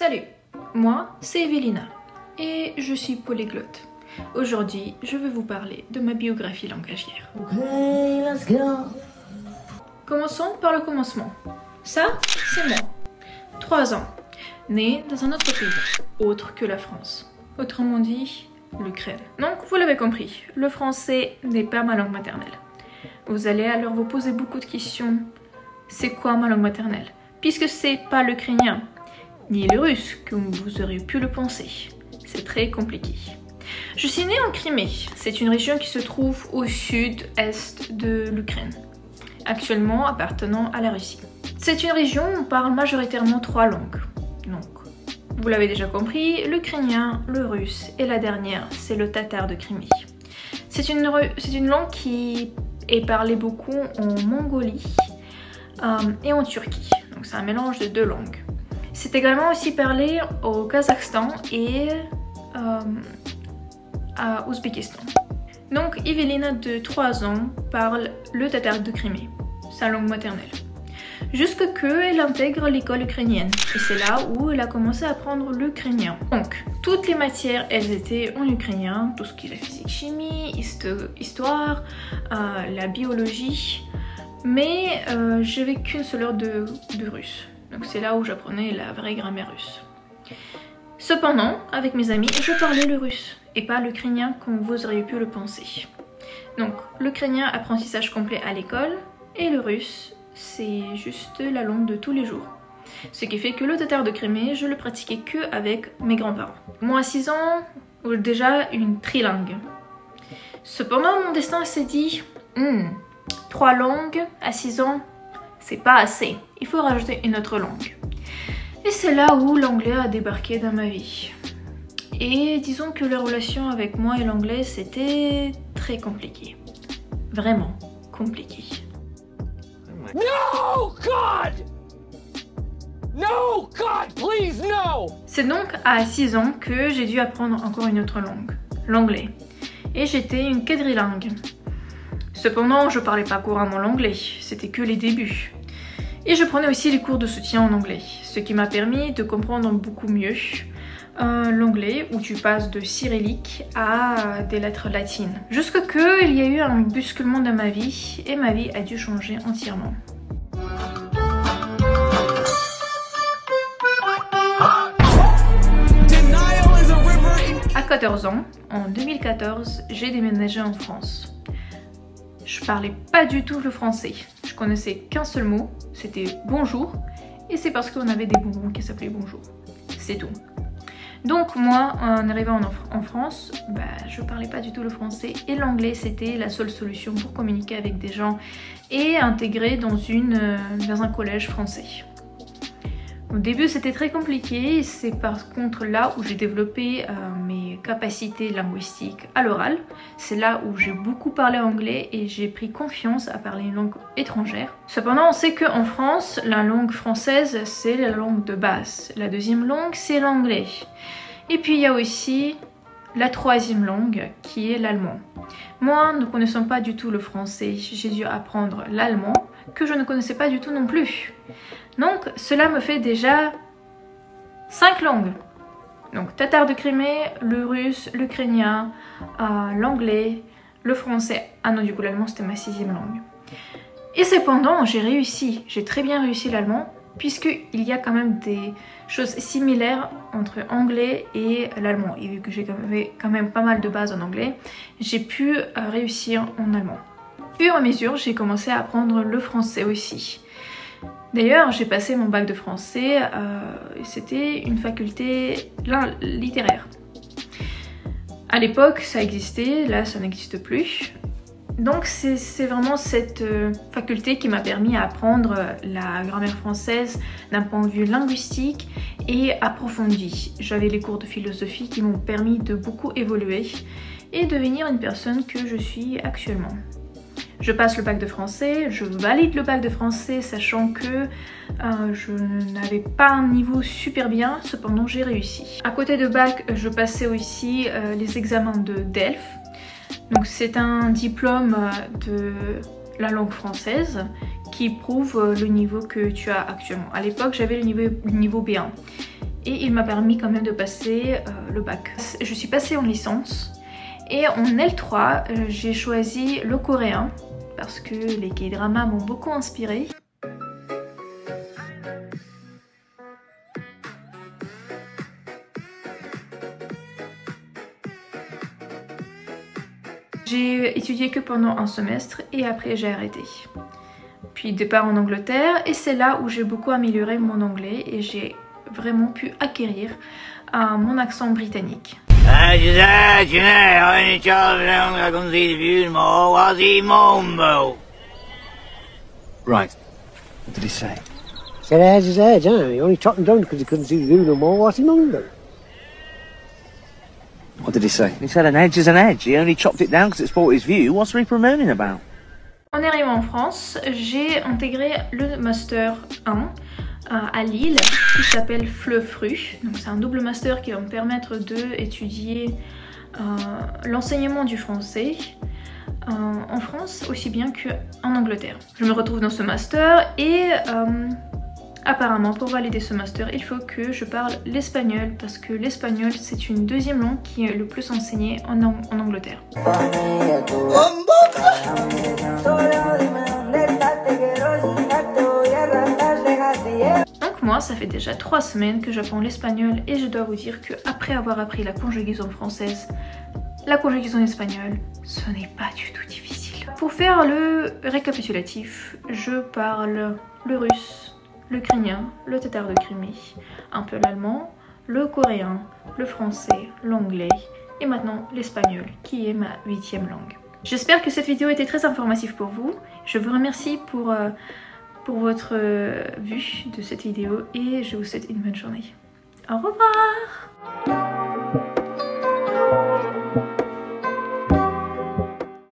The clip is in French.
Salut, moi c'est Evelina et je suis polyglotte. Aujourd'hui, je vais vous parler de ma biographie langagière. Okay, let's go. Commençons par le commencement. Ça, c'est moi. 3 ans, né dans un autre pays, autre que la France. Autrement dit, l'Ukraine. Donc, vous l'avez compris, le français n'est pas ma langue maternelle. Vous allez alors vous poser beaucoup de questions. C'est quoi ma langue maternelle? Puisque c'est pas l'ukrainien, ni le russe, comme vous auriez pu le penser. C'est très compliqué. Je suis née en Crimée. C'est une région qui se trouve au sud-est de l'Ukraine, actuellement appartenant à la Russie. C'est une région où on parle majoritairement 3 langues. Donc, vous l'avez déjà compris, l'ukrainien, le russe et la dernière, c'est le tatar de Crimée. C'est une langue qui est parlée beaucoup en Mongolie et en Turquie. Donc c'est un mélange de 2 langues. C'est également aussi parlé au Kazakhstan et à Ouzbékistan. Donc Evelina de 3 ans parle le tatar de Crimée, sa langue maternelle. Jusque qu'elle intègre l'école ukrainienne. Et c'est là où elle a commencé à apprendre l'ukrainien. Donc, toutes les matières, elles étaient en ukrainien. Tout ce qui est la physique, chimie, histoire, la biologie. Mais j'avais qu'une seule heure de russe. Donc c'est là où j'apprenais la vraie grammaire russe. Cependant, avec mes amis, je parlais le russe. Et pas l'ukrainien comme vous auriez pu le penser. Donc, l'ukrainien, apprentissage complet à l'école. Et le russe, c'est juste la langue de tous les jours. Ce qui fait que le tatar de Crimée, je le pratiquais que avec mes grands-parents. Moi à 6 ans, déjà une trilingue. Cependant, mon destin s'est dit, 3 langues à 6 ans, c'est pas assez. Il faut rajouter une autre langue. Et c'est là où l'anglais a débarqué dans ma vie. Et disons que la relation avec moi et l'anglais, c'était très compliqué. Vraiment compliqué. No, God! No, God, please, no! C'est donc à 6 ans que j'ai dû apprendre encore une autre langue, l'anglais. Et j'étais une quadrilingue. Cependant, je parlais pas couramment l'anglais, c'était que les débuts. Et je prenais aussi les cours de soutien en anglais, ce qui m'a permis de comprendre beaucoup mieux l'anglais, où tu passes de cyrillique à des lettres latines. Jusque que il y a eu un bousculement dans ma vie, et ma vie a dû changer entièrement. À 14 ans, en 2014, j'ai déménagé en France. Je parlais pas du tout le français. Je connaissais qu'un seul mot, c'était bonjour, et c'est parce qu'on avait des bonbons qui s'appelaient bonjour. C'est tout. Donc moi, en arrivant en France, je parlais pas du tout le français et l'anglais c'était la seule solution pour communiquer avec des gens et intégrer dans un collège français. Au début c'était très compliqué, c'est par contre là où j'ai développé mes capacités linguistiques à l'oral. C'est là où j'ai beaucoup parlé anglais et j'ai pris confiance à parler une langue étrangère. Cependant on sait qu'en France, la langue française c'est la langue de base. La deuxième langue c'est l'anglais. Et puis il y a aussi la troisième langue qui est l'allemand. Moi ne connaissant pas du tout le français, j'ai dû apprendre l'allemand que je ne connaissais pas du tout non plus. Donc cela me fait déjà 5 langues. Donc tatar de Crimée, le russe, l'ukrainien, l'anglais, le français. Ah non, du coup l'allemand c'était ma 6e langue. Et cependant j'ai réussi, j'ai très bien réussi l'allemand puisqu'il y a quand même des choses similaires entre anglais et l'allemand. Et vu que j'avais quand même pas mal de bases en anglais, j'ai pu réussir en allemand. Puis à mesure j'ai commencé à apprendre le français aussi. D'ailleurs, j'ai passé mon bac de français, c'était une faculté littéraire. À l'époque, ça existait, là ça n'existe plus. Donc c'est vraiment cette faculté qui m'a permis d'apprendre la grammaire française d'un point de vue linguistique et approfondi. J'avais les cours de philosophie qui m'ont permis de beaucoup évoluer et devenir une personne que je suis actuellement. Je passe le bac de français, je valide le bac de français sachant que je n'avais pas un niveau super bien, cependant j'ai réussi. À côté de bac, je passais aussi les examens de DELF. Donc c'est un diplôme de la langue française qui prouve le niveau que tu as actuellement. À l'époque j'avais le niveau B1. et il m'a permis quand même de passer le bac. Je suis passée en licence et en L3 j'ai choisi le coréen parce que les K-dramas m'ont beaucoup inspirée. J'ai étudié que pendant un semestre et après j'ai arrêté. Puis départ en Angleterre et c'est là où j'ai beaucoup amélioré mon anglais et j'ai vraiment pu acquérir mon accent britannique. Right. What did he say? Said as his edge, huh? He only chopped him down because he couldn't see the view no more. What's he moaned? What did he say? He said an edge is an edge. He only chopped it down because it spoiled his view. What's Reaper moaning about? En arrivant en France, j'ai intégré le Master 1 à Lille qui s'appelle FLE-FRU. Donc c'est un double master qui va me permettre d'étudier l'enseignement du français en France aussi bien qu'en Angleterre. Je me retrouve dans ce master et apparemment pour valider ce master il faut que je parle l'espagnol parce que l'espagnol c'est une deuxième langue qui est le plus enseignée en Angleterre. Donc moi ça fait déjà 3 semaines que j'apprends l'espagnol et je dois vous dire qu'après avoir appris la conjugaison française, la conjugaison espagnole, ce n'est pas du tout difficile. Pour faire le récapitulatif, je parle le russe, l'ukrainien, le tatar de Crimée, un peu l'allemand, le coréen, le français, l'anglais et maintenant l'espagnol qui est ma 8e langue. J'espère que cette vidéo était très informative pour vous. Je vous remercie pour votre vue de cette vidéo et je vous souhaite une bonne journée. Au revoir!